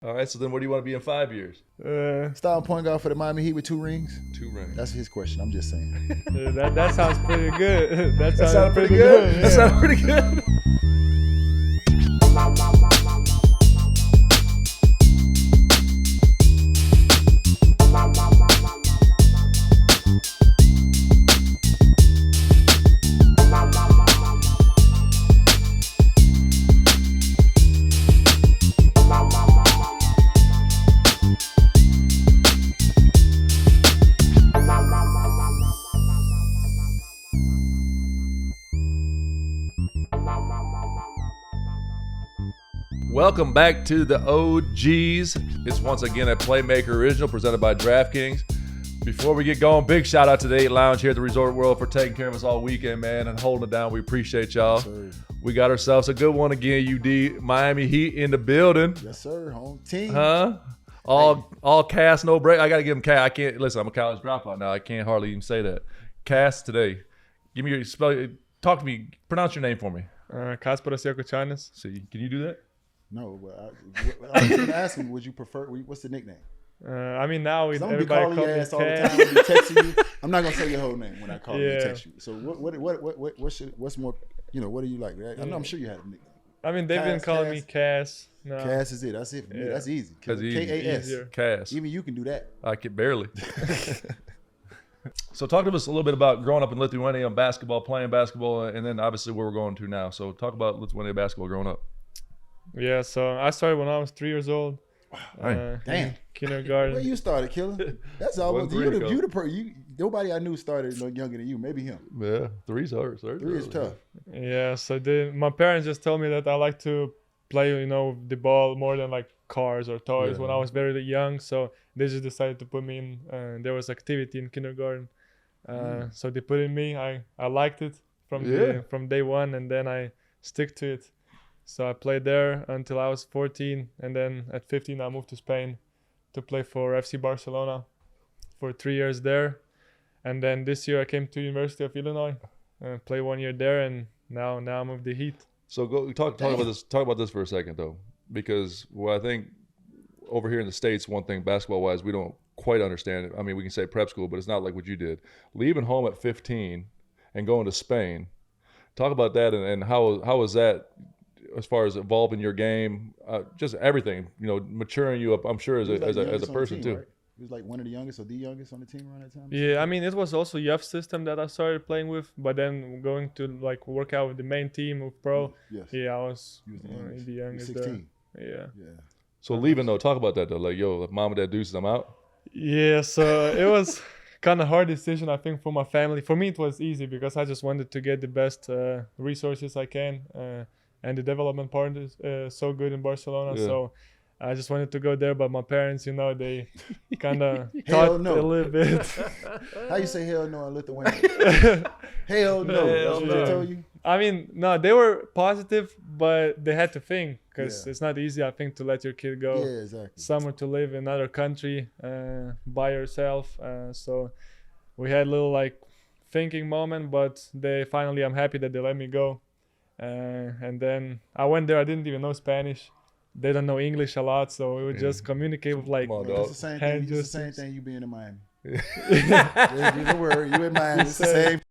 All right, so then where do you want to be in 5 years? Starting point guard for the Miami Heat with 2 rings. 2 rings. That's his question. I'm just saying. That sounds pretty good. That sounded pretty good. Yeah. That sounded pretty good. Welcome back to the OGs. It's once again a Playmaker original presented by DraftKings. Before we get going, big shout out to the 8 Lounge here at the Resort World for taking care of us all weekend, man, and holding it down. We appreciate y'all. Yes, we got ourselves a good one again, UD. Miami Heat in the building. Yes, sir. Home team. Huh? All cast, no break. I got to give him cast. I can't, listen, I'm a college dropout now. I can't hardly even say that. Cast today. Give me your spell. Talk to me. Pronounce your name for me. Kasparas. See, can you do that? No, but I was going to ask him, would you prefer, what's the nickname? I mean, now everybody calling calls your me ass all the Cass. time when we texting you. I'm not going to say your whole name when I call you and Yeah. text you. So what's more, what do you like? I'm sure you had a nickname. I mean, they've been calling me Cass. No. Cass is it. That's it for me. Yeah. That's easy. That's easy. K-A-S. Easier. Cass. Even you can do that. I can barely. So talk to us a little bit about growing up in Lithuania and basketball, playing basketball, and then obviously where we're going to now. So talk about Lithuania basketball growing up. Yeah, so I started when I was 3 years old. Damn. In kindergarten. Where you started, Killer? That's all. Wasn't You nobody I knew started no younger than you. Maybe him. Yeah, 3's hard. 3 is tough. Yeah, so my parents just told me that I like to play, the ball more than like cars or toys when I was very young. So they just decided to put me in. There was activity in kindergarten, so they put in me. I liked it from day one, and then I stick to it. So I played there until I was 14, and then at 15 I moved to Spain to play for FC Barcelona for 3 years there. And then this year I came to University of Illinois and played 1 year there, and now I'm with the Heat. So go talk about this. Talk about this for a second though, because I think over here in the States, one thing basketball wise, we don't quite understand it. I mean, we can say prep school, but it's not like what you did. Leaving home at 15 and going to Spain. Talk about that and how was that as far as evolving your game, just everything, maturing you up. I'm sure as a person too. Right? He was like one of the youngest or the youngest on the team around that time. Yeah, I mean it was also youth system that I started playing with, but then going to like work out with the main team with pro. Yes. Yeah, I was the youngest. 16. Yeah. So leaving though, talk about that though. Like, mom and dad deuces, I'm out. Yeah, so it was kind of hard decision, I think, for my family. For me, it was easy because I just wanted to get the best resources I can, and the development part is so good in Barcelona. Yeah. So I just wanted to go there, but my parents, they kind of thought a little bit. How you say hell no in Lithuanian? Hell no. That's what they told you? I mean, no, they were positive, but they had to think because it's not easy, I think, to let your kid go somewhere to live in another country by yourself. So we had a little thinking moment, but I'm happy that they let me go. And then I went there. I didn't even know Spanish. They don't know English a lot, so we would just communicate with it's the same thing. It's the same thing you being in Miami. Don't worry, you in Miami. It's the same.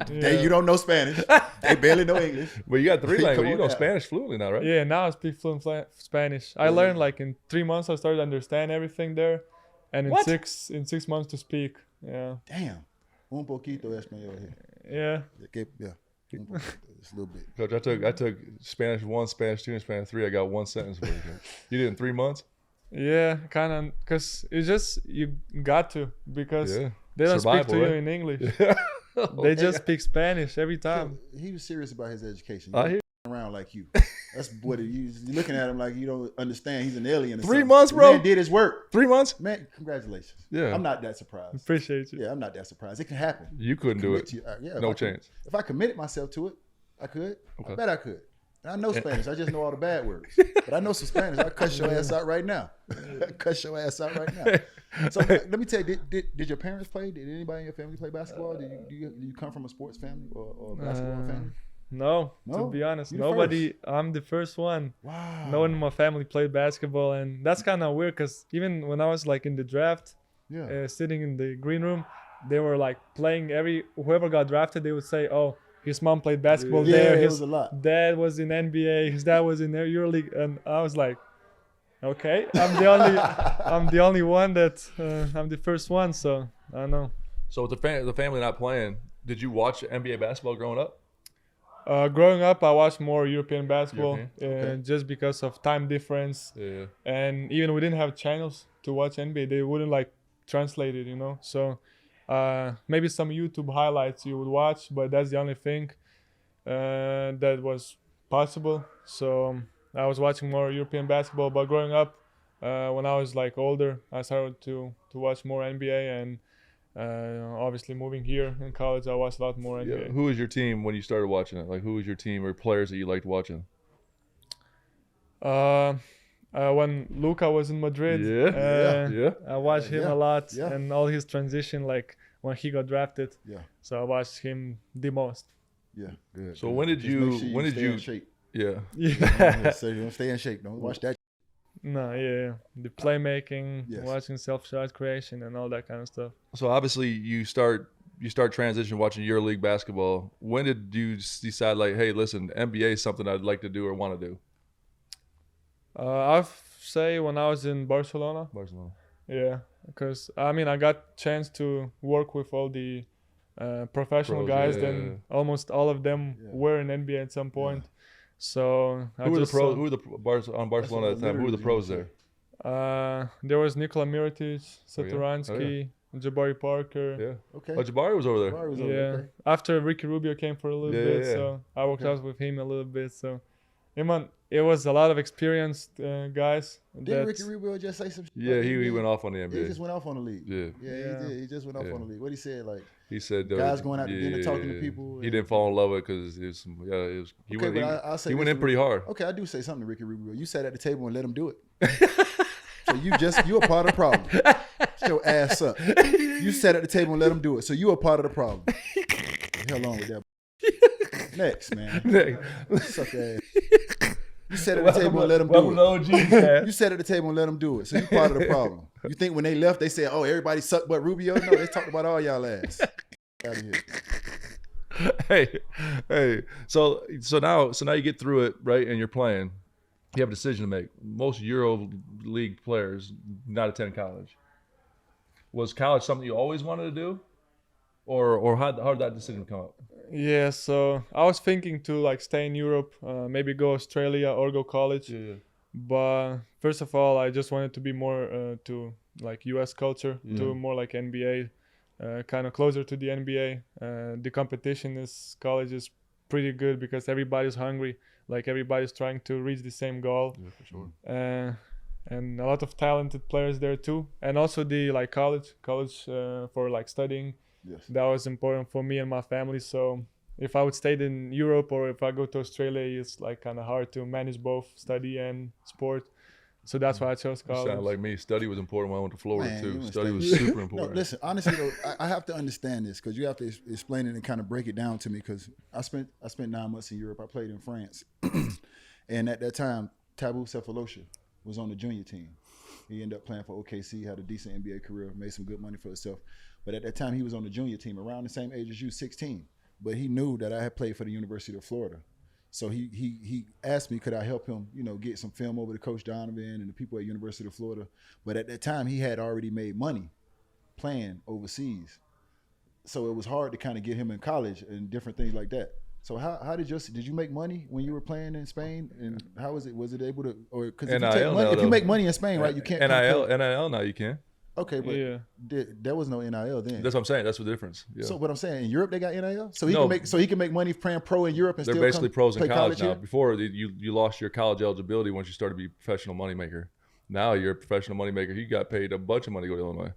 You don't know Spanish. They barely know English. Well, you got 3 languages. You know Spanish fluently now, right? Yeah, now I speak fluent Spanish. I learned in 3 months. I started to understand everything there, and in 6 months to speak. Yeah. Damn. Un poquito español Yeah. here. Yeah. Just a little bit. Coach, I took Spanish 1, Spanish 2, and Spanish 3. I got 1 sentence for you. You did it in 3 months? Yeah, kind of, because it's just you got to, because they don't speak to you in English. They just speak Spanish every time. He was serious about his education. I hear around like you. That's what you're looking at him like you don't understand. He's an alien. 3 months, bro. The man did his work. 3 months? Man, congratulations. Yeah. I'm not that surprised. Appreciate you. Yeah, I'm not that surprised. It can happen. You couldn't do it. No chance. If I committed myself to it, I could. Okay. I bet I could. And I know Spanish. I just know all the bad words. But I know some Spanish. I'll cuss your ass out right now. So let me tell you, did your parents play? Did anybody in your family play basketball? Do you come from a sports family or a basketball family? No, No? to be honest, You the nobody. I'm the first one. Wow. No one in my family played basketball, and that's kind of weird because even when I was like in the draft, Yeah. sitting in the green room, they were like playing whoever got drafted, they would say, "Oh, his mom played basketball Yeah, there. it His was a lot. dad was in NBA. His dad was in EuroLeague," and I was like, "Okay, I'm the only one that I'm the first one." So I don't know. So with the family not playing, did you watch NBA basketball growing up? Growing up, I watched more European basketball, Okay. just because of time difference, Yeah. and even we didn't have channels to watch NBA. They wouldn't like translate it, So maybe some YouTube highlights you would watch, but that's the only thing that was possible. So I was watching more European basketball. But growing up, when I was like older, I started to watch more NBA, and obviously moving here in college, I watched a lot more NBA. Yeah. Who was your team when you started watching it? Like, who was your team or players that you liked watching? When Luka was in Madrid, Yeah. I watched him a lot, yeah. and all his transition, like when he got drafted. Yeah. So I watched him the most. Yeah. Good. So good. when did Just you- make sure when did stay you- in shape. Yeah. Yeah. So you don't stay in shape. Don't watch that. No, yeah, the playmaking, Yes. watching self-shot creation, and all that kind of stuff. So obviously you start transition watching EuroLeague basketball. When did you decide like, hey, listen, NBA is something I'd like to do or want to do? I'd say when I was in Barcelona. Barcelona. Yeah, because I mean I got chance to work with all the professional Pros, guys. yeah, Then yeah. almost all of them Yeah. were in NBA at some point. So I Who were the just pros? saw- Who were the bars on Barcelona at the time? Who were the pros there? There was Nikola Mirotic, Oh, yeah? Satoransky, Jabari Parker. Yeah. Okay. Oh, Jabari was over there. Jabari was Yeah. over there, okay. After Ricky Rubio came for a little Yeah, bit, yeah, yeah. so I worked Okay. out with him a little bit. So, it was a lot of experienced guys. Didn't Ricky Rubio just say some shit? Yeah, about the he NBA? wed off on the He NBA. just went off on the league. Yeah. Yeah, Yeah. he did. He just went off Yeah. on the league. What he said, like, He said guys going out to dinner talking to people He and- didn't fall in love with it because he Okay, went, but I'll say he went this in to pretty hard. okay, I do say something to Ricky Rubio. You sat at the table and let him do it. So you a part of the problem. Shut your ass up. You sat at the table and let him do it. So you a part of the problem. The hell on with that. Next, man. Suck ass. You sat at the table and let him do it. You sat at the table and let them do it. So you part of the problem. You think when they left, they said, "Oh, everybody sucked but Rubio"? No, they talked about all y'all ass. Out of here. hey. So now you get through it, right? And you're playing. You have a decision to make. Most Euro League players not attend college. Was college something you always wanted to do, or how did that decision come up? Yeah, so I was thinking to like stay in Europe, maybe go Australia or go college. Yeah. But first of all, I just wanted to be more to like US culture, to more like NBA, kind of closer to the NBA. The competition is college is pretty good because everybody's hungry. Like everybody's trying to reach the same goal. Yeah, for sure. And a lot of talented players there too. And also the like college for like studying. Yes. That was important for me and my family. So if I would stay in Europe or if I go to Australia, it's like kind of hard to manage both study and sport. So that's why I chose You college. sound like me. Study was important when I went to Florida Man, too. you went Study was study. super No, important. listen, honestly though, I have to understand this because you have to explain it and kind of break it down to me because I spent 9 months in Europe. I played in France. And at that time, Tabou Cephalosha was on the junior team. He ended up playing for OKC, had a decent NBA career, made some good money for himself. But at that time, he was on the junior team, around the same age as you, 16. But he knew that I had played for the University of Florida. So he asked me, could I help him, get some film over to Coach Donovan and the people at University of Florida. But at that time, he had already made money playing overseas. So it was hard to kind of get him in college and different things like that. So how did you make money when you were playing in Spain? And how was it? Was it able to, or because if you make money in Spain, right, you can't NIL now you can. Okay, but Yeah. there was no NIL then. That's what I'm saying. That's the difference. Yeah. So what I'm saying, in Europe they got NIL, so No. he can make money playing pro in Europe and They're still basically pros in play college now. here? Before you lost your college eligibility once you started to be a professional moneymaker. Now you're a professional moneymaker. You got paid a bunch of money to go to Illinois.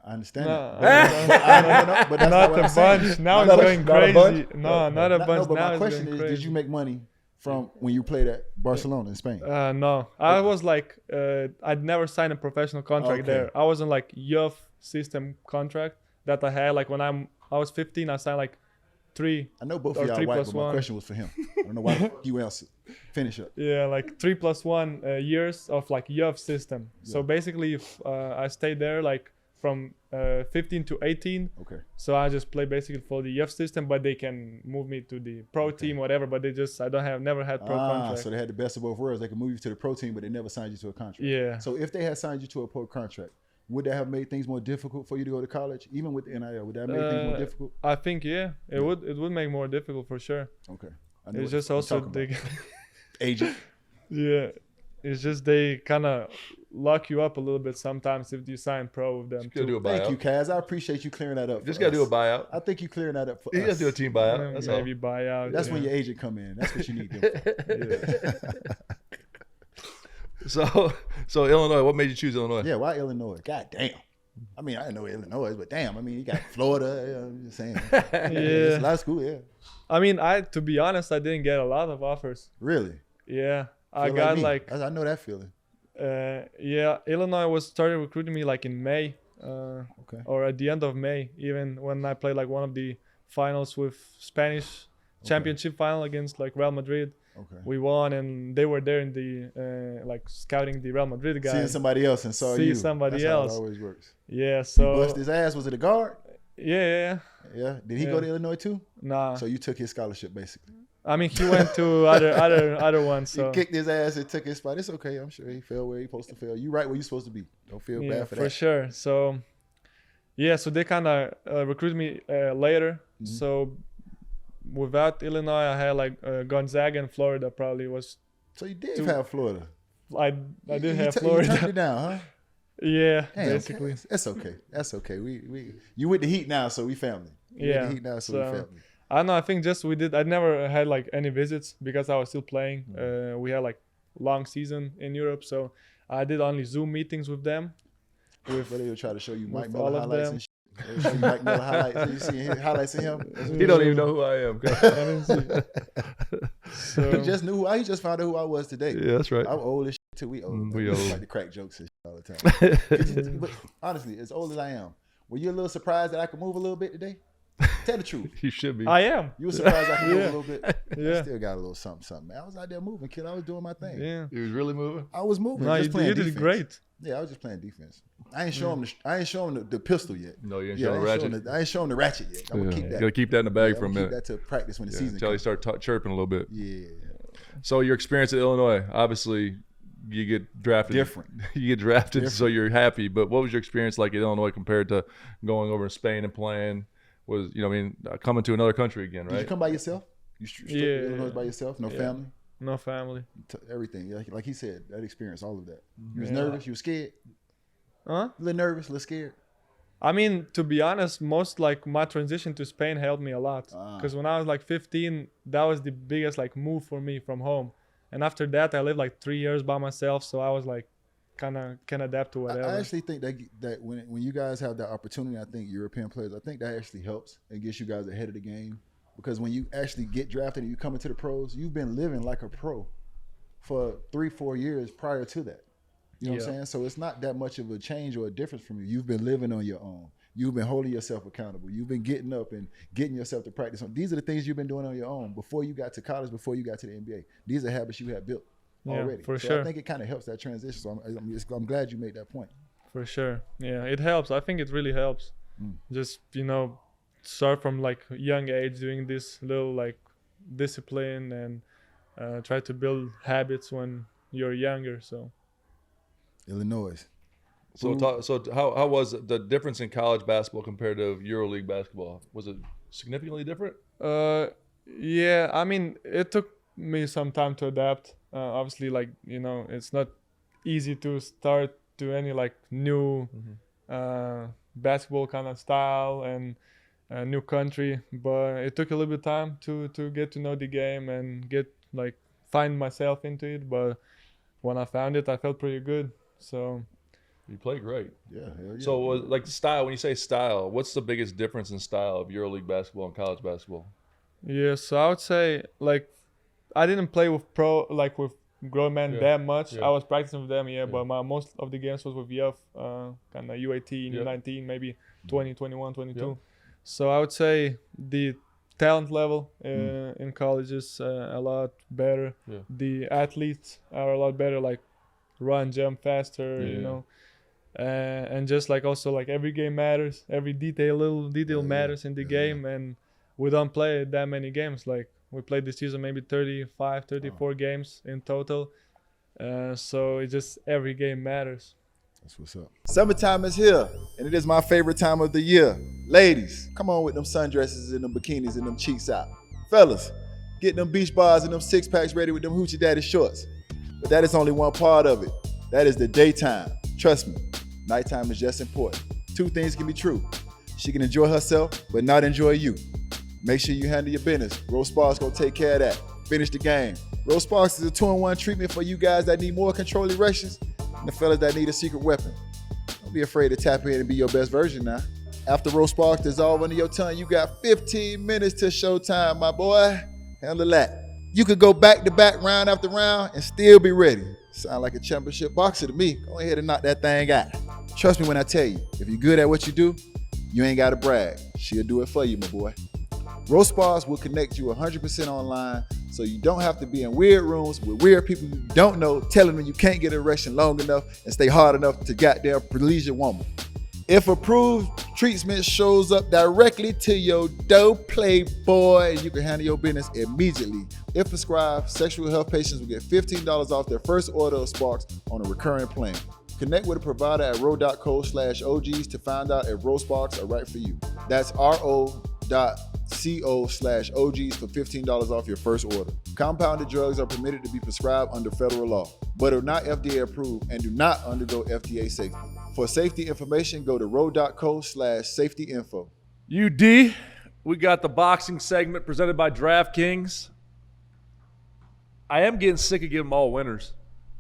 I understand No, that. But that's not what a I'm saying. bunch. Now Not it's a- going not a crazy. bunch? No, not a bunch. but Now my it's question going is, crazy. did you make money from when you played at Barcelona in Spain? No, I was like, I'd never signed a professional contract Okay. there. I was on like youth system contract that I had. Like when I was 15, I signed like 3. I know both or of y'all 3 white, plus but my 1. question was for him. I don't know why the fuck you answered. Finish up. Yeah, like 3 plus 1 years of like youth system. So Yeah. basically, if I stayed there like from 15 to 18. Okay. So I just play basically for the youth system, but they can move me to the pro team, whatever. But I don't have never had pro contract. So they had the best of both worlds. They could move you to the pro team, but they never signed you to a contract. Yeah. So if they had signed you to a pro contract, would that have made things more difficult for you to go to college, even with the NIL? Would that have made things more difficult? I think it would. It would make more difficult for sure. Okay. It's just also the agent. Yeah, it's just they kind of lock you up a little bit sometimes if you sign pro with them. Just gotta do a buyout. Thank you, Kaz. I appreciate you clearing that up. Just gotta do a buyout. I think you clearing that up for You us. gotta do a team buyout. That's Maybe all. buyout. That's when your agent come in. That's what you need them for. So Illinois. What made you choose Illinois? Yeah, why Illinois? God damn. I mean, I didn't know Illinois, but damn. I mean, you got Florida. You know, I'm just saying. It's a lot of school, yeah. I mean, to be honest, I didn't get a lot of offers. Really? Yeah, I Feel got me. like I know that feeling. yeah, Illinois started recruiting me like in May, Okay. or at the end of May, even when I played like one of the finals with Spanish championship final against like Real Madrid. Okay. We won, and they were there in the like scouting the Real Madrid guy. Seeing somebody else and saw you. somebody That's else. How it always works. Yeah, You so bust his ass. Was it a guard? yeah. Yeah. Did he Yeah. go to Illinois too? Nah, So you took his scholarship basically. I mean he went to other ones. You So kicked his ass and took his spot. It's okay. I'm sure he fell where he supposed to fail. You right where you supposed to be. Don't feel yeah, bad for that. sure. So yeah, so they kind of recruited me later. Mhm. So without Illinois, I had like Gonzaga and Florida. Probably was So you did Two- have Florida. I did have You Florida. turned it down, huh? Yeah, Damn, basically. okay. That's okay. That's okay. We you with the Heat now, so we family. You with Yeah, the Heat now, so we so- family. I don't know. I think just we did. I never had like any visits because I was still playing. We had like long season in Europe, so I did only Zoom meetings with them. But they'll try to show you Mike with Miller all of highlights them. and shit. They'll show you Mike Miller highlights. So you see his highlights of him. He don't even know who I am. I didn't see. So He just knew he just found out who I was today. Yeah, that's right. I'm old as shit too. We old. We We old. like to crack jokes and shit all the time. But honestly, as old as I am, were you a little surprised that I could move a little bit today? Tell the truth. You should be. I am. You were surprised I could move a Yeah. little bit. I Yeah. still got a little something, man. I was out there moving, kid. I was doing my thing. Yeah. He was really moving. I was moving. No, just you playing did defense. great. Yeah, I was just playing defense. I ain't show him the pistol yet. No, you ain't Yeah, showing the ratchet. I ain't showing the ratchet yet. I'm gonna keep that. Gotta keep that in the bag Yeah, for a I'm gonna minute. keep that to practice when the season Until he comes. start chirping a little bit. Yeah, So your experience at Illinois, obviously, you get drafted. different. You get drafted, Different. so you're happy. But what was your experience like at Illinois compared to going over to Spain and playing? Was coming to another country again, Did you right? come by yourself? You straight to Yeah. Illinois by yourself? No Yeah. family? No family. Everything. Like he said, that experience, all of that. You was Yeah. nervous? You was scared? Huh? A little nervous, a little scared? I mean, to be honest, most like my transition to Spain helped me a lot. Ah. Because when I was like 15, that was the biggest like move for me from home. And after that, I lived like 3 years by myself, so I was like, kind of can adapt to whatever. I actually think that when you guys have that opportunity, I think European players, I think that actually helps and gets you guys ahead of the game. Because when you actually get drafted and you come into the pros, you've been living like a pro for 3-4 years prior to that. You know what I'm Yeah. saying? So it's not that much of a change or a difference from you. You've been living on your own. You've been holding yourself accountable. You've been getting up and getting yourself to practice. These are the things you've been doing on your own before you got to college, before you got to the NBA. These are habits you have built Yeah, already. for so sure. I think it kind of helps that transition. So I'm glad you made that point. For sure. Yeah, it helps. I think it really helps. Mm. Just, start from like young age doing this little like discipline and try to build habits when you're younger. So Illinois. So how was the difference in college basketball compared to EuroLeague basketball? Was it significantly different? yeah, I mean, it took me some time to adapt. Obviously, like, it's not easy to start to any like new basketball kind of style and a new country, but it took a little bit of time to get to know the game and find myself into it. But when I found it, I felt pretty good. So You played great. Yeah, hell yeah. So like style, when you say style, what's the biggest difference in style of EuroLeague basketball and college basketball? yeah, so I would say like I didn't play with with grown men Yeah, that much. yeah. I was practicing with them, Yeah. but most of the games was with youth, kind of U18, Yeah. U19, maybe 20, 21, 22. Yeah. So I would say the talent level in colleges a lot better. Yeah. The athletes are a lot better, like run, jump faster, Yeah. you know. And just like also like every game matters, every little detail matters in the game, and we don't play that many games. Like we played this season maybe 34 games in total. So it just every game matters. That's what's up. Summertime is here, and it is my favorite time of the year. Ladies, come on with them sundresses and them bikinis and them cheeks out. Fellas, get them beach bars and them six packs ready with them hoochie daddy shorts. But that is only one part of it. That is the daytime. Trust me, nighttime is just important. Two things can be true. She can enjoy herself, but not enjoy you. Make sure you handle your business. Rose Sparks gonna take care of that. Finish the game. Rose Sparks is a 2-in-1 treatment for you guys that need more control erections and the fellas that need a secret weapon. Don't be afraid to tap in and be your best version now. After Rose Sparks dissolve under your tongue, you got 15 minutes to showtime, my boy. Handle that. You could go back to back, round after round, and still be ready. Sound like a championship boxer to me. Go ahead and knock that thing out. Trust me when I tell you, if you're good at what you do, you ain't gotta brag. She'll do it for you, my boy. Rose Spas will connect you 100% online, so you don't have to be in weird rooms with weird people you don't know telling them you can't get an erection long enough and stay hard enough to goddamn please your woman. If approved treatment shows up directly to your door, playboy, you can handle your business immediately. If prescribed, sexual health patients will get $15 off their first order of Sparks on a recurring plan. Connect with a provider at ro.co/OGs to find out if Rose Sparks are right for you. That's ro.co/OGs for $15 off your first order. Compounded drugs are permitted to be prescribed under federal law, but are not FDA approved and do not undergo FDA safety. For safety information, go to ro.co/safety-info. UD, we got the boxing segment presented by DraftKings. I am getting sick of giving them all winners.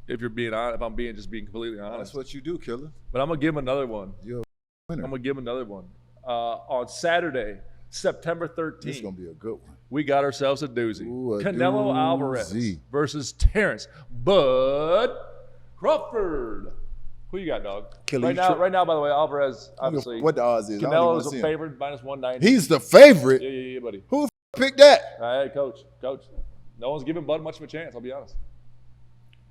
If you're being honest, if I'm being completely honest. That's what you do, killer. But I'm gonna give him another one. You're a winner. I'm gonna give him another one. On Saturday, September 13th. This is gonna be a good one. We got ourselves a doozy. Ooh, a Canelo doozy. Alvarez versus Terrence Bud Crawford. Who you got, dog? Killer, right now, by the way, Alvarez, obviously. What the odds is? Canelo's a favorite, -190. He's the favorite? Yeah, buddy. Who picked that? All right, coach. No one's giving Bud much of a chance, I'll be honest.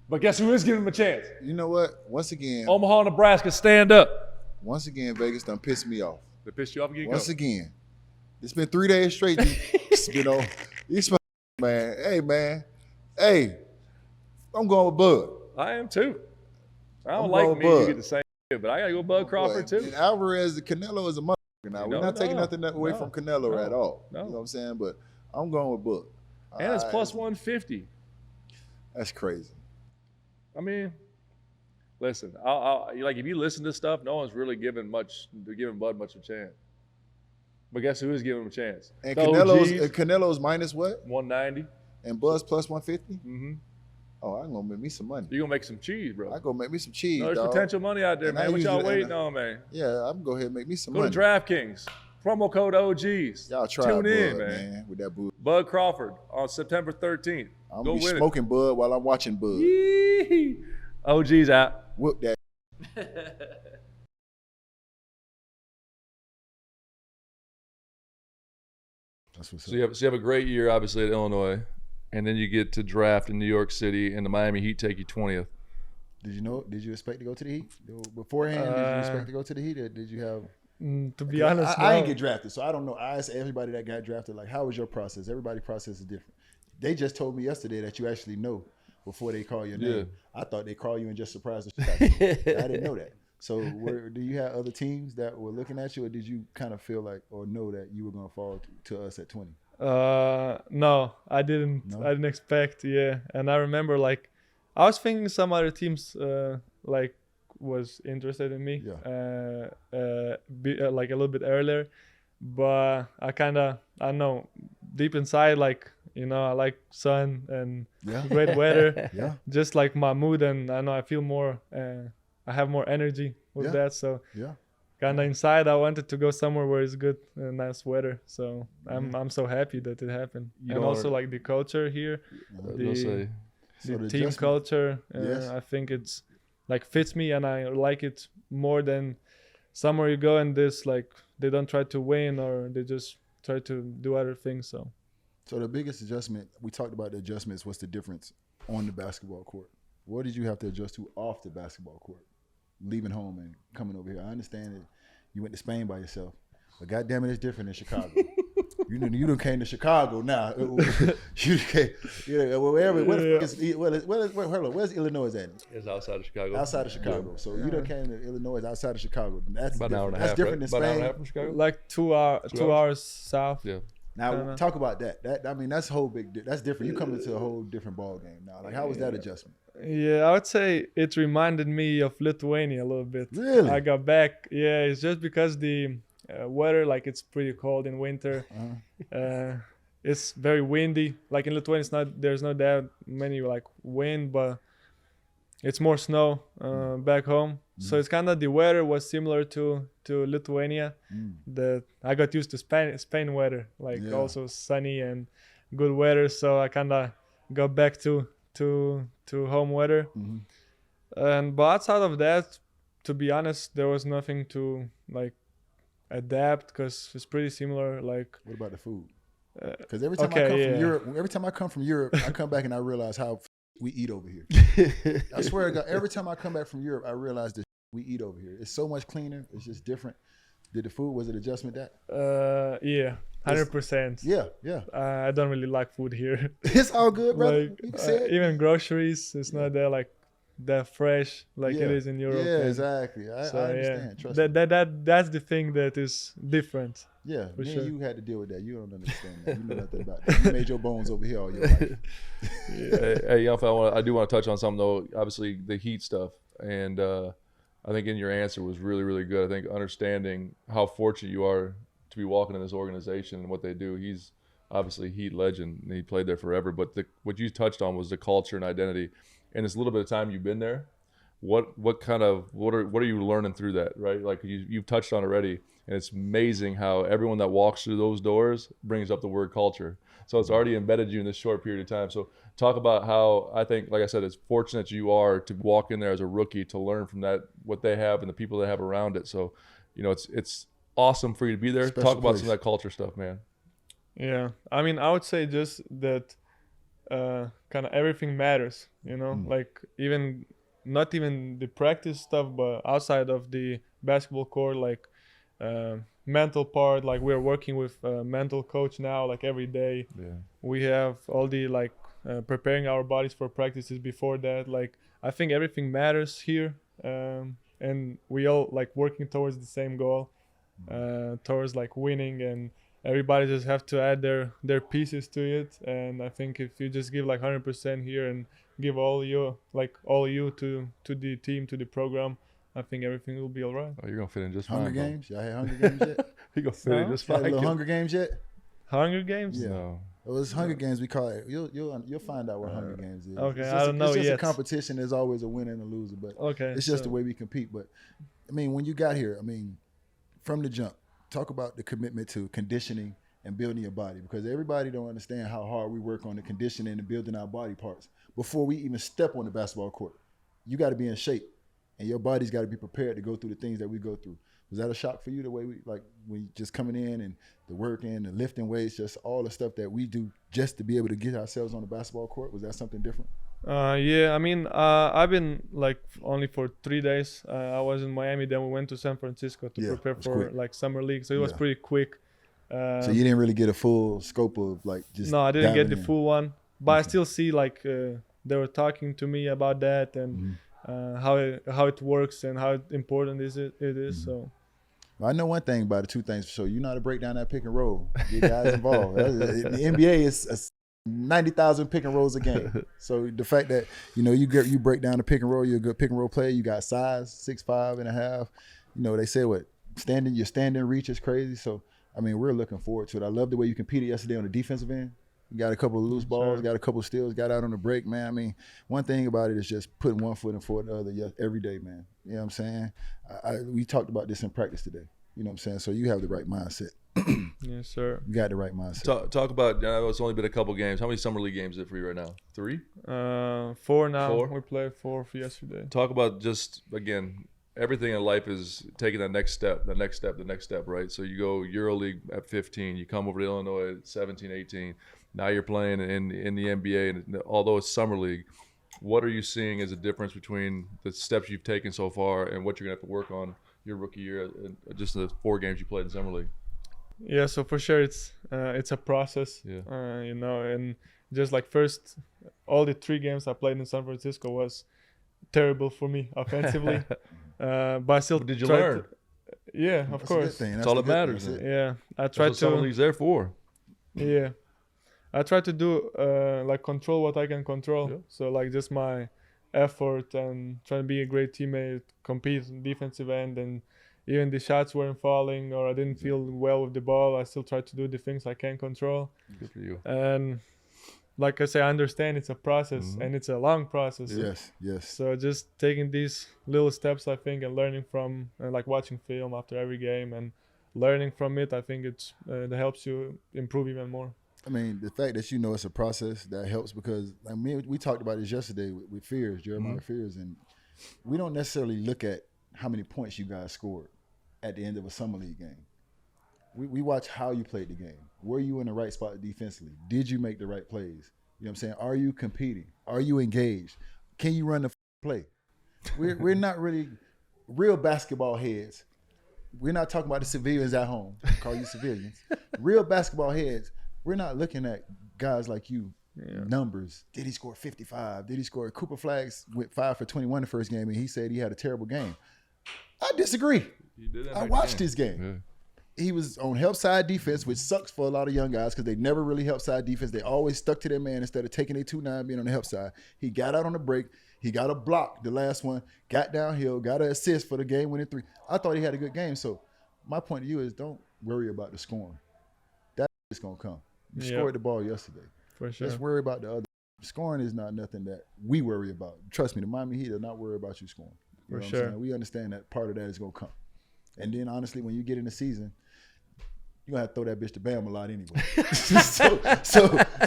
But guess who is giving him a chance? You know what? Once again, Omaha, Nebraska, stand up. Vegas done pissed me off. They pissed you off again? Once again. It's been 3 days straight. It's been on. Man. Hey, I'm going with Bud. I am too. I don't I'm like going me. Bud. You get the same shit, but I got to go Bud Crawford too. And Alvarez, the Canelo is a motherfucker now. We're not taking nothing away from Canelo at all. No. You know what I'm saying? But I'm going with Bud. And it's plus 150. That's crazy. I mean, listen, like if you listen to stuff, no one's really giving Bud much of a chance. But guess who is giving him a chance? And the Canelo's minus what? 190. And Bud's plus 150? Mm-hmm. Oh, I'm going to make me some money. You're going to make some cheese, bro. I go make me some cheese, there's dog. potential money out there, And man. What y'all waiting on, man? Yeah, I'm going to go ahead and make me some Go money. to DraftKings. Promo code OGs. Y'all try Tune Bud, in, man. With that Bud. Bud Crawford on September 13th. I'm Go going to be win smoking Bud while I'm watching Bud. Yee. OGs out. Whoop that. That's what's So you have a great year, obviously, at Illinois, and then you get to draft in New York City, and the Miami Heat take you 20th. Did you expect to go to the Heat? Beforehand, did you expect to go to the Heat, or did you have... To be honest, I didn't get drafted, so I don't know. I asked everybody that got drafted, like, how was your process? Everybody's process is different. They just told me yesterday that you actually know before they call your name. Yeah. I thought they call you and just surprise the shit out of you. I didn't know that. So do you have other teams that were looking at you, or did you kind of feel like or know that you were going to fall to us at 20? No, I didn't. No? I didn't expect. Yeah, and I remember like I was thinking some other teams like was interested in me. Yeah. Like a little bit earlier, but I don't know, deep inside, like, you know, I like sun and great weather. Yeah. Just like my mood, and I know I feel more. I have more energy with that. So Yeah. kind of inside, I wanted to go somewhere where it's good and nice weather. So I'm so happy that it happened. You And know, also like the culture here, They'll say. the team culture. Yes. I think it's like fits me, and I like it more than somewhere you go and this like they don't try to win, or they just try to do other things. So the biggest adjustment, we talked about the adjustments. What's the difference on the basketball court? What did you have to adjust to off the basketball court, leaving home and coming over here? I understand that you went to Spain by yourself, but goddamn it, it's different in Chicago. You done came to Chicago now. You came, where's Illinois at? It's outside of Chicago. Outside of Chicago. So you done came to Illinois outside of Chicago. That's about an hour and a That's half. different Right? than About an hour Spain. and a half from Chicago. like 2 hours south. Yeah. Now talk about that. I mean, that's a whole that's different. You come into a whole different ball game now. Like, how was that adjustment? Yeah, I would say it reminded me of Lithuania a little bit. Really? I got back. Yeah, it's just because the weather, like it's pretty cold in winter. It's very windy. Like in Lithuania, there's not that many like wind, but it's more snow back home. So it's kind of the weather was similar to Lithuania. That I got used to Spain weather, like also sunny and good weather. So I kind of got back to home weather. But outside of that, to be honest, there was nothing to like adapt because it's pretty similar. Like, what about the food? Because every time I come from Europe, I come back and I realize how we eat over here. I swear to God, every time I come back from Europe, I realize that we eat over here. It's so much cleaner. It's just different. Did the food, was it adjustment that? Yeah, 100%. Yeah. I don't really like food here. It's all good, brother. Like, You can say it. even groceries, it's not that fresh like it is in Europe. Yeah, and exactly. I understand. Trust me. That's the thing that is different. Yeah, For me sure. and you had to deal with that. You don't understand that. You know nothing about that. You made your bones over here all your life. Hey, young fella, I do want to touch on something though. Obviously, the heat stuff, and I think in your answer was really, really good. I think understanding how fortunate you are to be walking in this organization and what they do. He's obviously a Heat legend, and he played there forever. But what you touched on was the culture and identity. And this little bit of time you've been there, what are you learning through that, right? Like you've touched on already, and it's amazing how everyone that walks through those doors brings up the word culture. So it's already embedded you in this short period of time. So talk about how, I think, like I said, it's fortunate you are to walk in there as a rookie to learn from that, what they have and the people they have around it. So, you know, it's awesome for you to be there. Special Talk about place. some of that culture stuff, man. Yeah, I mean, I would say just that kind of everything matters, you know, like not even the practice stuff, but outside of the basketball court, like mental part, like we're working with a mental coach now, like every day. Yeah. We have all the like preparing our bodies for practices before that. Like, I think everything matters here, and we all like working towards the same goal, towards like winning, and everybody just have to add their pieces to it. And I think if you just give like 100% here and give all you to the team, to the program, I think everything will be all right. Oh, you're gonna fit in just Hunger fine. bro. Games? Y'all had Hunger Games yet? You're gonna fit in just Y'all had fine. little Hunger Games yet? Hunger Games? Yeah. No. It was Hunger Games. We call it. You'll find out what Hunger Games is. Okay, It's I don't know It's just yet. a competition. There's always a winner and a loser, but Okay. it's just so- the way we compete. But I mean, when you got here, I mean, from the jump, talk about the commitment to conditioning and building your body, because everybody don't understand how hard we work on the conditioning and building our body parts before we even step on the basketball court. You got to be in shape, and your body's got to be prepared to go through the things that we go through. Was that a shock for you, the way we just coming in and the working, the lifting weights, just all the stuff that we do just to be able to get ourselves on the basketball court? Was that something different? Yeah, I mean, I've been like only for 3 days. I was in Miami, then we went to San Francisco to prepare was for quick. like summer league. So it was pretty quick. So you didn't really get a full scope of like just. No, I didn't get the diving in. full one, but I still see like they were talking to me about that and how it works and how important it is. So. Well, I know one thing about it, two things for sure. You know how to break down that pick and roll. Get guys involved. In the NBA, it's 90,000 pick and rolls a game. So the fact that you break down the pick and roll, you're a good pick and roll player. You got size, 6'5.5". You know they say your standing reach is crazy. So I mean, we're looking forward to it. I love the way you competed yesterday on the defensive end. You got a couple of loose balls, got a couple of steals, got out on the break, man. I mean, one thing about it is just putting one foot in front of the other every day, man. You know what I'm saying? We talked about this in practice today. You know what I'm saying? So you have the right mindset. Yes, sir. You got the right mindset. Talk about. I know it's only been a couple games. How many summer league games is it for you right now? 3? 4 now. 4? We played 4 yesterday. Talk about just again everything in life is taking that next step, right? So you go EuroLeague at 15, you come over to Illinois at 17, 18. Now you're playing in the NBA, and although it's summer league, what are you seeing as a difference between the steps you've taken so far and what you're gonna have to work on your rookie year, just the 4 games you played in summer league? Yeah, so for sure it's a process. Yeah. You know, and just like first, all the 3 games I played in San Francisco was terrible for me offensively. But I still Did you tried learn? Yeah, of course. That's all that matters. Yeah, I That's tried what summer league's there for. Yeah, I try to do like control what I can control. Yeah. So like just my effort and trying to be a great teammate, compete in defensive end, and even the shots weren't falling or I didn't feel well with the ball, I still try to do the things I can control. Good for you. And like I say, I understand it's a process and it's a long process. Yes. So just taking these little steps, I think, and learning from, like watching film after every game and learning from it, I think it's that helps you improve even more. I mean, the fact that you know it's a process, that helps, because I mean, we talked about this yesterday with Fears, Jeremiah Fears, and we don't necessarily look at how many points you guys scored at the end of a summer league game. We watch how you played the game. Were you in the right spot defensively? Did you make the right plays? You know what I'm saying? Are you competing? Are you engaged? Can you run the play? We're not really real basketball heads. We're not talking about the civilians at home. I call you civilians. Real basketball heads. We're not looking at guys like you, numbers. Did he score 55? Did he score? Cooper Flags went 5 for 21 the first game, and he said he had a terrible game. I disagree. I watched his game. Yeah. He was on help side defense, which sucks for a lot of young guys because they never really help side defense. They always stuck to their man instead of taking their 2-9 being on the help side. He got out on the break. He got a block, the last one, got downhill, got an assist for the game-winning 3. I thought he had a good game. So my point to you is don't worry about the scoring. That's going to come. You scored the ball yesterday. For sure. Let's worry about the other. Scoring is not nothing that we worry about. Trust me, the Miami Heat are not worried about you scoring. You know what I'm saying? We understand that part of that is going to come. And then, honestly, when you get in the season, you're going to have to throw that bitch to Bam a lot anyway.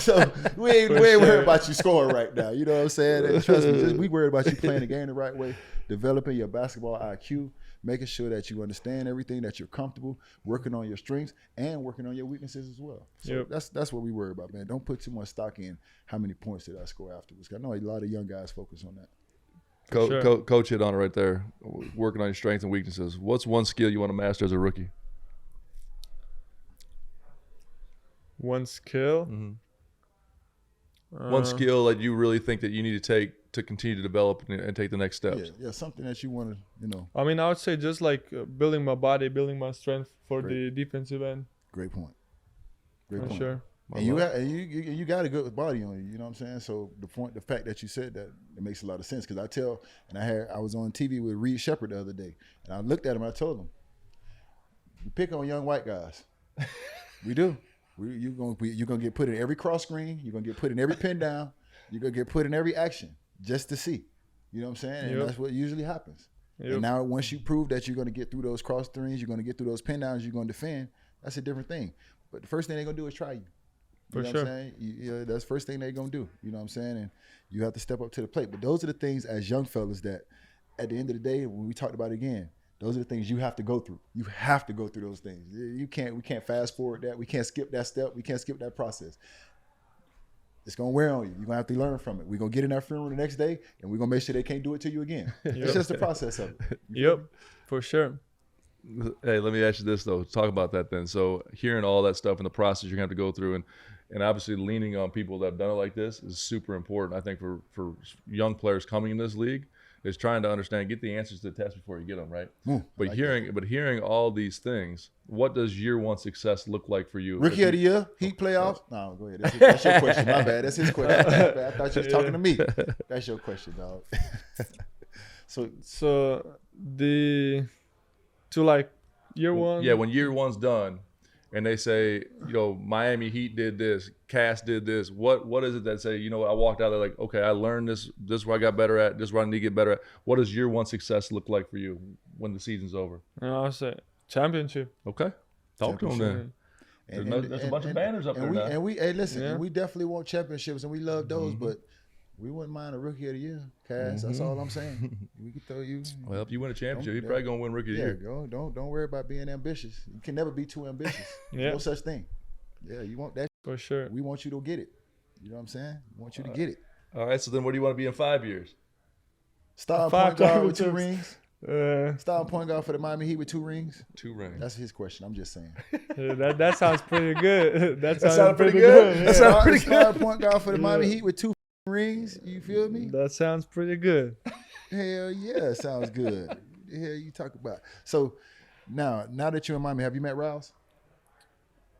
so we ain't worried about you scoring right now. You know what I'm saying? And trust me, we worried about you playing the game the right way, developing your basketball IQ, making sure that you understand everything, that you're comfortable, working on your strengths, and working on your weaknesses as well. So that's what we worry about, man. Don't put too much stock in how many points did I score afterwards. I know a lot of young guys focus on that. Coach hit on it right there, working on your strengths and weaknesses. What's one skill you want to master as a rookie? One skill? One skill that you really think that you need to take to continue to develop and take the next steps. Yeah, something that you want to, you know. I mean, I would say just like building my body, building my strength for the defensive end. Great point. For sure. And you got a good body on you, you know what I'm saying? So the fact that you said that, it makes a lot of sense, because I was on TV with Reed Shepard the other day, and I looked at him and I told him, we pick on young white guys. We do. You're gonna get put in every cross screen, you're gonna get put in every pin down, you're gonna get put in every action just to see. You know what I'm saying? And that's what usually happens. And now once you prove that you're gonna get through those cross screens, you're gonna get through those pin downs, you're gonna defend, that's a different thing. But the first thing they're gonna do is try you. You know what I'm saying? That's the first thing they're going to do. You know what I'm saying? And you have to step up to the plate. But those are the things as young fellas that at the end of the day, when we talked about it again, those are the things you have to go through. You have to go through those things. We can't fast forward that. We can't skip that step. We can't skip that process. It's going to wear on you. You're going to have to learn from it. We're going to get in that film room the next day, and we're going to make sure they can't do it to you again. It's just the process of it. For sure. Hey, let me ask you this, though. Talk about that then. So hearing all that stuff and the process you're going to have to go through, and obviously leaning on people that have done it like this is super important, I think, for young players coming in this league, is trying to understand, get the answers to the test before you get them, right? But hearing all these things, what does year one success look like for you? Rookie of the year, Heat playoffs? No, go ahead. That's your question. My bad. That's his question. I thought you was talking to me. That's your question, dog. Year one? Yeah, when year one's done, and they say, Miami Heat did this, Cass did this. What is it that say, I walked out there like, okay, I learned this. This is where I got better at. This is where I need to get better at. What does year one success look like for you when the season's over? I'll say championship. Okay, talk to them then. There's a bunch of banners up there now. And we definitely want championships, and we love those. But we wouldn't mind a rookie of the year, Cass. That's all I'm saying. We could throw you. Well, if you win a championship, you're probably gonna win rookie of the year. Don't worry about being ambitious. You can never be too ambitious. No such thing. Yeah, you want that for sure. We want you to get it. You know what I'm saying? We want you to get it. All right. So then, where do you want to be in 5 years? Starting point guard with 2 rings. Starting point guard for the Miami Heat with 2 rings. 2 rings. That's his question. I'm just saying. That sounds pretty good. That sounds pretty good. That sounds pretty good. Starting point guard for the Miami Heat with 2 rings. You feel me? That sounds pretty good. Hell yeah, sounds good. The hell you talk about? So now that you're in Miami, have you met Riles?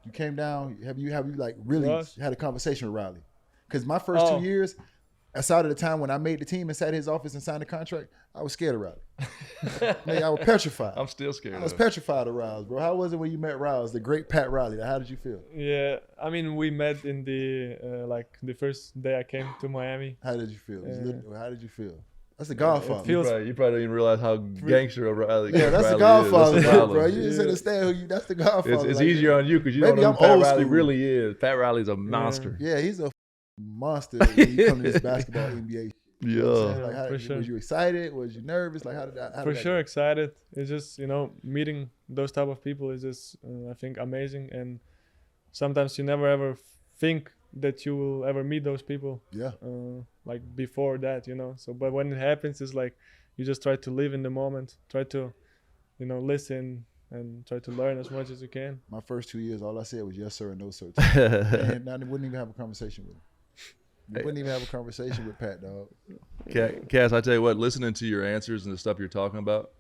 You came down. Have you like really had a conversation with Riley? Because my first 2 years, outside of the time when I made the team and sat in his office and signed the contract, I was scared of Riley. Man, I was petrified. I'm still scared. I was petrified of Riles, bro. How was it when you met Riles, the great Pat Riley? How did you feel? Yeah, I mean, we met in the the first day I came to Miami. How did you feel? How did you feel? That's the Godfather. You probably don't even realize how gangster of Riley. Yeah, that's the Godfather, bro. You just understand who you. That's the Godfather. It's easier on you because you don't know who Pat Riley really is. Pat Riley's a monster. Yeah, he's a monster when you come to this basketball NBA. Yeah, like for sure. Was you excited? Was you nervous? Like how did that? For sure, excited. It's just meeting those type of people is just I think amazing, and sometimes you never ever think that you will ever meet those people. Yeah. Like before that, So, but when it happens, it's like you just try to live in the moment, try to, listen and try to learn as much as you can. My first 2 years, all I said was yes sir and no sir. And I wouldn't even have a conversation with him. You wouldn't even have a conversation with Pat, dog. Cass, I tell you what, listening to your answers and the stuff you're talking about,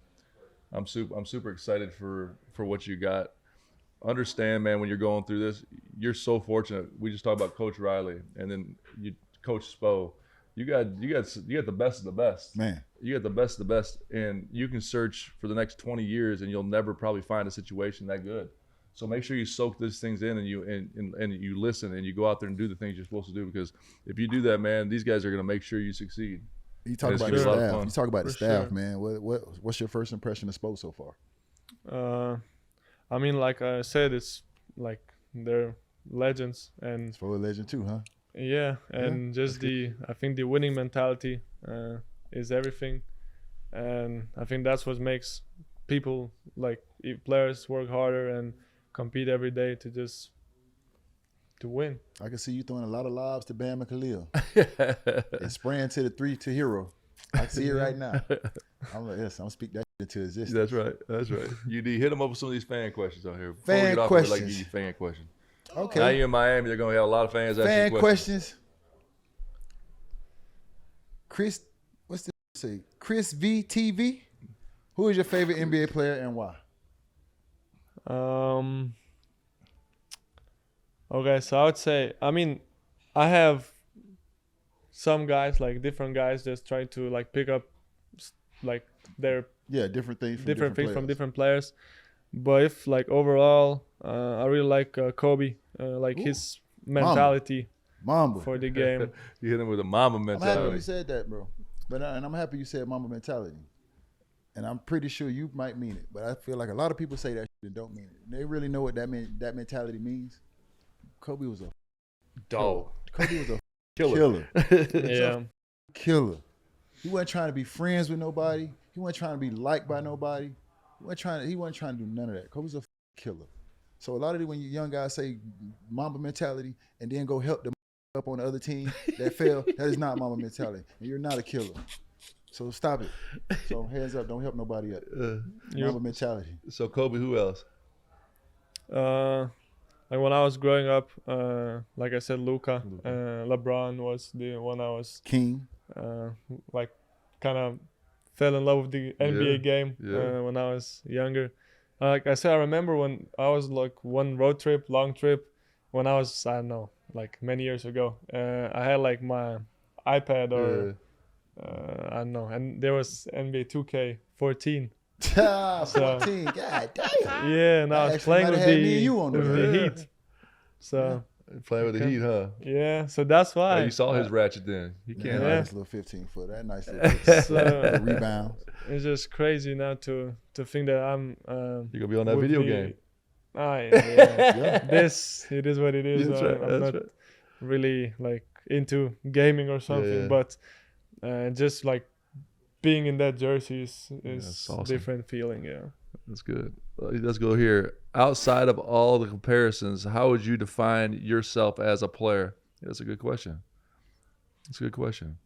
I'm super excited for what you got. Understand, man, when you're going through this, you're so fortunate. We just talked about Coach Riley, and then you Coach Spo. You got the best of the best. Man. You got the best of the best, and you can search for the next 20 years, and you'll never probably find a situation that good. So make sure you soak these things in, and you listen, and you go out there and do the things you're supposed to do. Because if you do that, man, these guys are going to make sure you succeed. You talk about the staff. You talk about the staff, man. What's your first impression of Spo so far? I mean, like I said, it's like they're legends, and Spo a legend too, huh? Yeah, and just I think the winning mentality is everything, and I think that's what makes people players work harder and compete every day to win. I can see you throwing a lot of lobs to Bam and Khalil and spraying to the 3 to Hero. I can see it right now. I'm like, yes, I'm speak that into existence. That's right. You hit them up with some of these fan questions out here. Before fan questions. I'd like to give you fan questions. Okay. Now you're in Miami, they're gonna have a lot of fans asking fan questions. Chris, what's this say? Chris VTV. Who is your favorite NBA player and why? Okay, so I would say, I mean, I have some guys, different guys, just trying to pick up their different things from different players. But if overall, I really like Kobe, his mentality Mamba for the game. You hit him with a Mamba mentality. I'm happy you said that, bro. And I'm happy you said Mamba mentality. And I'm pretty sure you might mean it, but I feel like a lot of people say that shit and don't mean it. They really know what that mentality means. Kobe was a dog. Kobe was a killer. Yeah, killer. He wasn't trying to be friends with nobody. He wasn't trying to be liked by nobody. He wasn't trying to do none of that. Kobe was a killer. So a lot of it when you young guys say Mamba mentality and then go help them up on the other team that fell, that is not Mamba mentality. And you're not a killer. So stop it. So hands up, don't help nobody up. Mamba mentality. So Kobe, who else? When I was growing up, like I said, Luka. LeBron was the one I was king. Kind of fell in love with the NBA game when I was younger. Like I said, I remember when I was one long trip, when I was, I don't know, many years ago. I had my iPad or I don't know, and there was NBA 2K14. 14, god damn. Yeah, and I was playing with the Heat. So playing with the Heat, huh? Yeah, so that's why. You saw his ratchet then. You can't. Nice little 15-foot. That nice little rebound. It's just crazy now to think that I'm. You're gonna be on that video game. Yeah. This it is what it is. That's right. I'm not really into gaming or something, Yeah. but just like being in that jersey is that's awesome. different feeling. Yeah. That's good. Let's go here. Outside of all the comparisons, how would you define yourself as a player? That's a good question. That's a good question.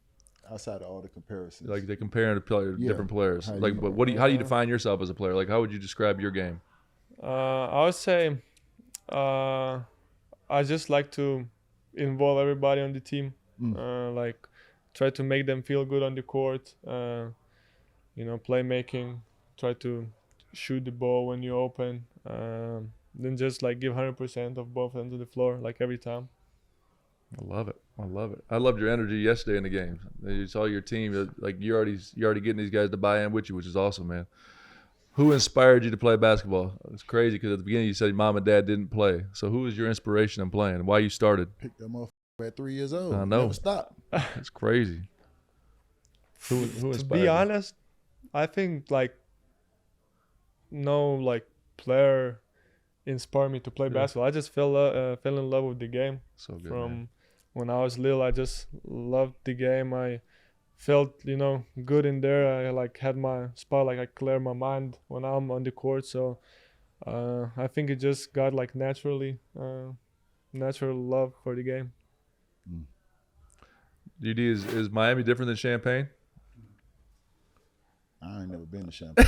Outside of all the comparisons, Like they compare to different players. How Like, you- but how do you define yourself as a player? Like, how would you describe your game? I would say I just like to involve everybody on the team. Like try to make them feel good on the court. Playmaking. Try to shoot the ball when you open. Then just like give 100% of both ends of the floor, like every time. I love it. I love it. I loved your energy yesterday in the game. You saw your team. Like you're already getting these guys to buy in with you, which is awesome, man. Who inspired you to play basketball? It's crazy because at the beginning you said mom and dad didn't play. So who was your inspiration in playing? Why you started? picked that motherfucker at 3 years old. I know. Never stopped. It's crazy. Who To inspired be you? honest, I think like no like player inspired me to play basketball. I just fell in love with the game So good, from man. when I was little. I just loved the game. I felt good in there. I like had my spot. Like I clear my mind when I'm on the court. So I think it just got like natural love for the game. DD, is Miami different than Champaign? I ain't never been to Champagne.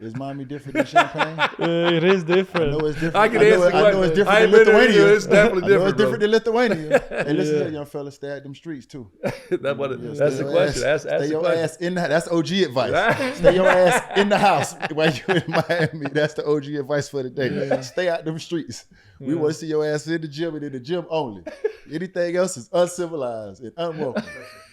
Is Miami different than Champagne? It is I different. know it's different. I can know answer it- I know it's different I than literally do. Lithuania. It's definitely I know different. it's different than Lithuania. Hey, listen Yeah. to that young fella, stay at them streets too. That's the question. Ask Stay the your question. ass in the. That's OG advice. Stay your ass in the house while you in Miami. That's the OG advice for the day. Stay out them streets. We want to see your ass in the gym and in the gym only. Anything else is uncivilized and unwelcome.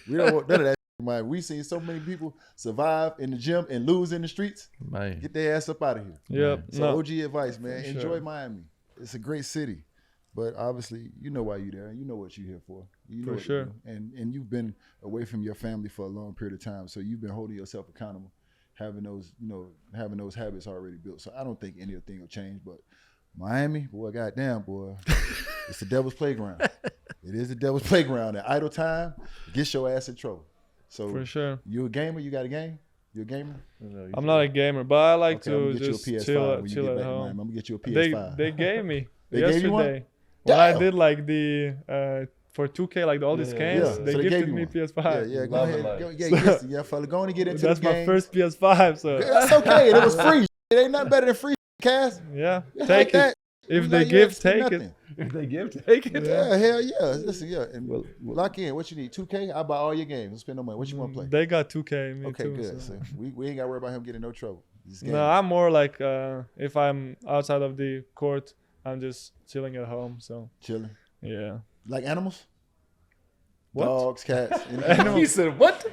We don't want none of that. Man, we seen so many people survive in the gym and lose in the streets. Man. Get their ass up out of here. Yep. So No. OG advice, man. For Enjoy sure. Miami. It's a great city. But obviously, you know why you're there. You know what you're here for. You know For what sure. you do. And you've been away from your family for a long period of time. So you've been holding yourself accountable, having those habits already built. So I don't think anything will change. But Miami, boy, goddamn, boy, it's the devil's playground. It is the devil's playground. At idle time, get your ass in trouble. So For sure. you a gamer? You got a game? You a gamer? I'm not a gamer, but I like Okay, I'm to gonna get just you a PS5 chill when you chill get at back to home. Miami. I'm gonna get you a PS5. They gave me They gave you one? yesterday when I Damn. did like the for 2K, like all these games. Yeah, They so they gifted gave you me one. PS5. Yeah, go Love it, ahead. like. Yeah, fella, go on and get into That's the my games. first PS5. So That's okay. It was free. It ain't nothing better than free, Cass. yeah, It's take like it. that. If We they let you give, have to do take nothing. it. If they give, take it. Yeah, hell yeah. Listen, yeah. And lock in. What you need? 2K? I'll buy all your games. Don't spend no money. What you want to play? They got 2K. Me Okay, too, good. so. So we ain't got to worry about him getting no trouble. This game. No, I'm more like if I'm outside of the court, I'm just chilling at home. So Chilling. yeah. Like animals? What? Dogs, cats. anything? He said, what?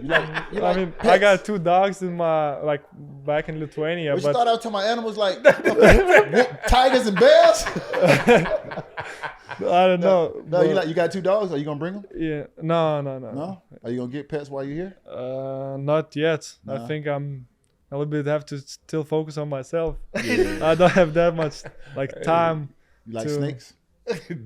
You like I mean, I pets? got 2 dogs in my back in Lithuania, But you but thought I was talking about animals like tigers and bears? I don't know. No, you got 2 dogs? Are you gonna bring them? Yeah. No. No. Are you gonna get pets while you're here? Not yet. No. I think I'm a little bit have to still focus on myself. I don't have that much time. You like to- snakes?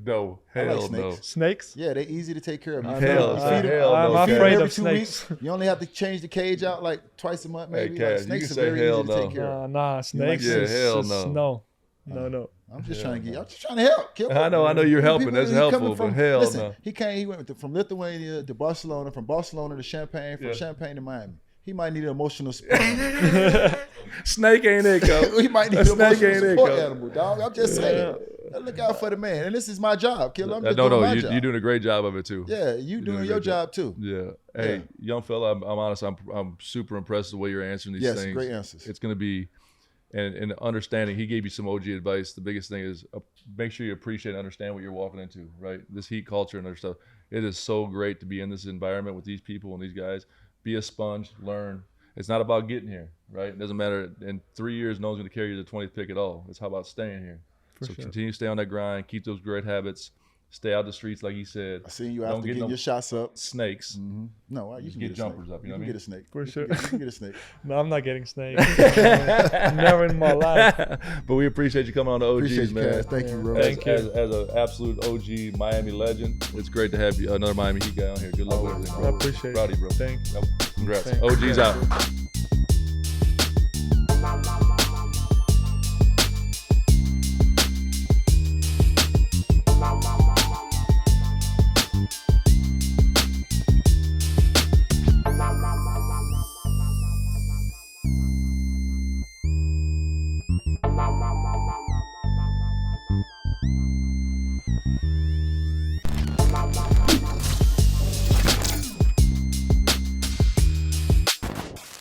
No. I like Hell no. snakes. Snakes? Yeah, they're easy to take care of. You I feed Hell, them- know. you feed them- hell I'm no. feed them afraid every of 2 snakes. weeks. You only have to change the cage out like twice a month, maybe. Cass, Like, you snakes can are say very hell easy to no. take care of. Nah, snakes Yeah, is hell just no. no. I'm just trying to get. I'm just trying to help. Killer. I know you're helping. People- That's he helpful, coming but hell listen, no. He went from Lithuania to Barcelona, from Barcelona to Champagne, from Yeah. Champagne to Miami. He might need an emotional support. Snake ain't it, go. He might need A an snake emotional ain't it, support Coach. animal, dog. I'm just saying. Look out for the man. And this is my job, Killer. I'm just doing my job. You're doing a great job of it too. Yeah, you doing your job too. Yeah. Hey, young fella, I'm honest. I'm super impressed with the way you're answering these Yes, things. great answers. It's going to be, and understanding. He gave you some OG advice. The biggest thing is make sure you appreciate and understand what you're walking into. Right. This heat culture and other stuff. It is so great to be in this environment with these people and these guys. Be a sponge. Learn. It's not about getting here. Right. It doesn't matter. In 3 years, no one's going to carry you the 20th pick at all. It's how about staying here. So sure. continue to stay on that grind. Keep those great habits. Stay out the streets, like he said. I seen you Don't after get getting no your shots up. snakes. No, you Just can get a jumpers snake. up, you know what I can mean? get a snake. For sure. You can get a snake. No, I'm not getting snakes. Never in my life. But we appreciate you coming on the OGs, Appreciate you, man. Cass. Thank you, bro. Thank you. As an absolute OG Miami legend, it's great to have you, another Miami Heat guy on here. Good luck with everything, I bro. appreciate Proud of you, bro. Thank you. Congrats. Thank you. OGs out.